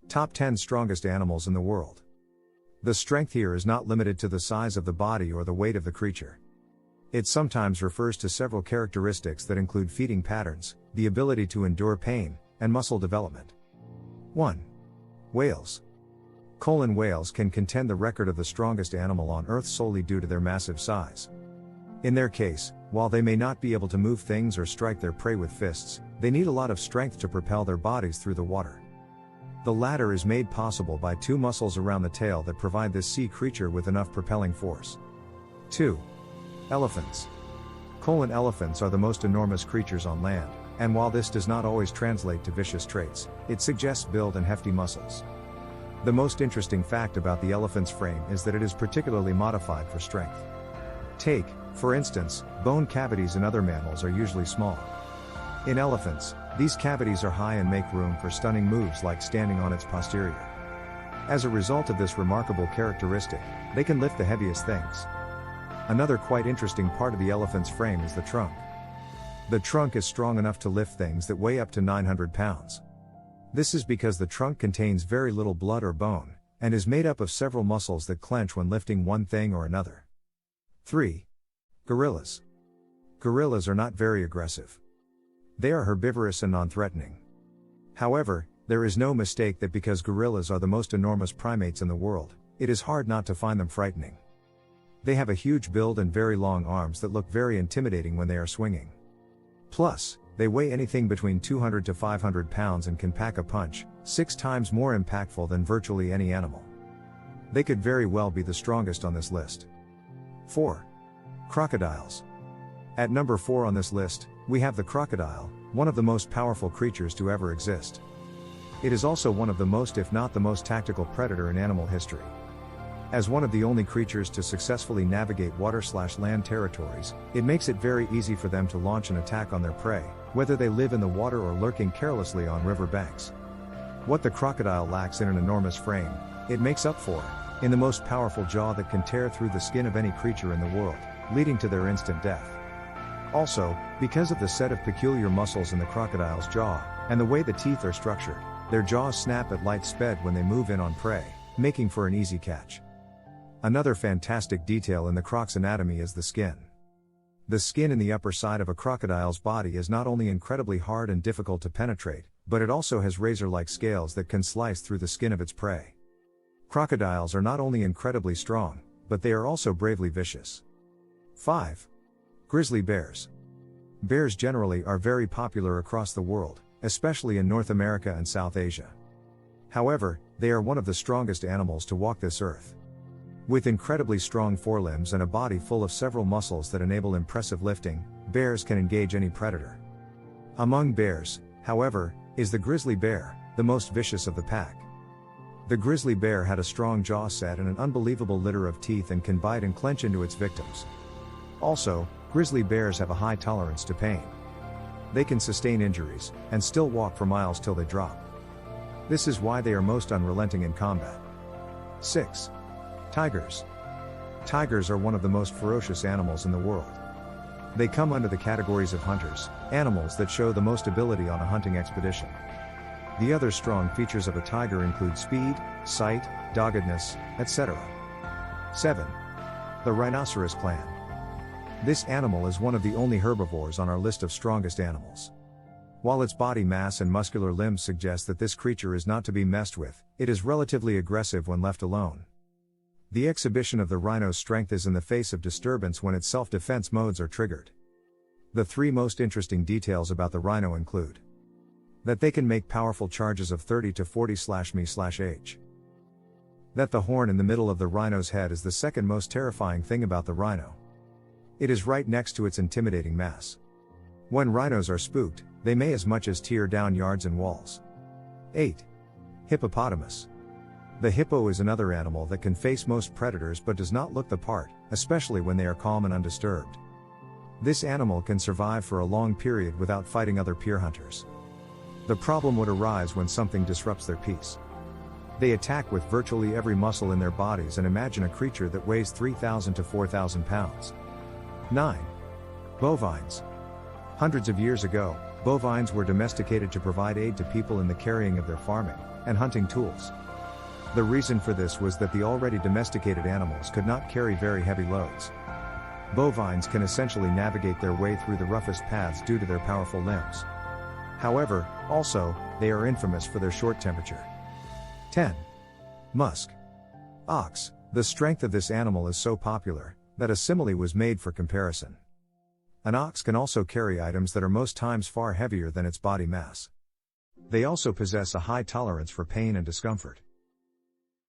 Top 10 strongest animals in the world. The strength here is not limited to the size of the body or the weight of the creature. It sometimes refers to several characteristics that include feeding patterns, the ability to endure pain, and muscle development. 1. Whales. Whales can contend the record of the strongest animal on Earth solely due to their massive size. In their case, while they may not be able to move things or strike their prey with fists, they need a lot of strength to propel their bodies through the water. The latter is made possible by two muscles around the tail that provide this sea creature with enough propelling force. 2. Elephants. Elephants are the most enormous creatures on land, and while this does not always translate to vicious traits, it suggests build and hefty muscles. The most interesting fact about the elephant's frame is that it is particularly modified for strength. Take, for instance, bone cavities in other mammals are usually small. In elephants, these cavities are high and make room for stunning moves like standing on its posterior. As a result of this remarkable characteristic, they can lift the heaviest things. Another quite interesting part of the elephant's frame is the trunk. The trunk is strong enough to lift things that weigh up to 900 pounds. This is because the trunk contains very little blood or bone, and is made up of several muscles that clench when lifting one thing or another. 3. Gorillas. Gorillas are not very aggressive. They are herbivorous and non-threatening. However, there is no mistake that because gorillas are the most enormous primates in the world, it is hard not to find them frightening. They have a huge build and very long arms that look very intimidating when they are swinging. Plus, they weigh anything between 200 to 500 pounds and can pack a punch, 6 times more impactful than virtually any animal. They could very well be the strongest on this list. 4. Crocodiles. At number 4 on this list, we have the crocodile, one of the most powerful creatures to ever exist. It is also one of the most, if not the most tactical predator in animal history. As one of the only creatures to successfully navigate water/land territories, it makes it very easy for them to launch an attack on their prey, whether they live in the water or lurking carelessly on river banks. What the crocodile lacks in an enormous frame, it makes up for in the most powerful jaw that can tear through the skin of any creature in the world, leading to their instant death. Also, because of the set of peculiar muscles in the crocodile's jaw, and the way the teeth are structured, their jaws snap at light speed when they move in on prey, making for an easy catch. Another fantastic detail in the croc's anatomy is the skin. The skin in the upper side of a crocodile's body is not only incredibly hard and difficult to penetrate, but it also has razor-like scales that can slice through the skin of its prey. Crocodiles are not only incredibly strong, but they are also bravely vicious. 5. Grizzly bears. Bears generally are very popular across the world, especially in North America and South Asia. However, they are one of the strongest animals to walk this earth. With incredibly strong forelimbs and a body full of several muscles that enable impressive lifting, bears can engage any predator. Among bears, however, is the grizzly bear, the most vicious of the pack. The grizzly bear had a strong jaw set and an unbelievable litter of teeth and can bite and clench into its victims. Also, grizzly bears have a high tolerance to pain. They can sustain injuries, and still walk for miles till they drop. This is why they are most unrelenting in combat. 6. Tigers. Tigers are one of the most ferocious animals in the world. They come under the categories of hunters, animals that show the most ability on a hunting expedition. The other strong features of a tiger include speed, sight, doggedness, etc. 7. The rhinoceros clan. This animal is one of the only herbivores on our list of strongest animals. While its body mass and muscular limbs suggest that this creature is not to be messed with, it is relatively aggressive when left alone. The exhibition of the rhino's strength is in the face of disturbance when its self-defense modes are triggered. The 3 most interesting details about the rhino include that they can make powerful charges of 30 to 40/me/h. That the horn in the middle of the rhino's head is the second most terrifying thing about the rhino. It is right next to its intimidating mass. When rhinos are spooked, they may as much as tear down yards and walls. 8. Hippopotamus. The hippo is another animal that can face most predators but does not look the part, especially when they are calm and undisturbed. This animal can survive for a long period without fighting other peer hunters. The problem would arise when something disrupts their peace. They attack with virtually every muscle in their bodies, and imagine a creature that weighs 3,000 to 4,000 pounds. 9. Bovines. Hundreds of years ago, bovines were domesticated to provide aid to people in the carrying of their farming, and hunting tools. The reason for this was that the already domesticated animals could not carry very heavy loads. Bovines can essentially navigate their way through the roughest paths due to their powerful limbs. However, also, they are infamous for their short temperature. 10. Musk. Ox. The strength of this animal is so popular, that a simile was made for comparison. An ox can also carry items that are most times far heavier than its body mass. They also possess a high tolerance for pain and discomfort.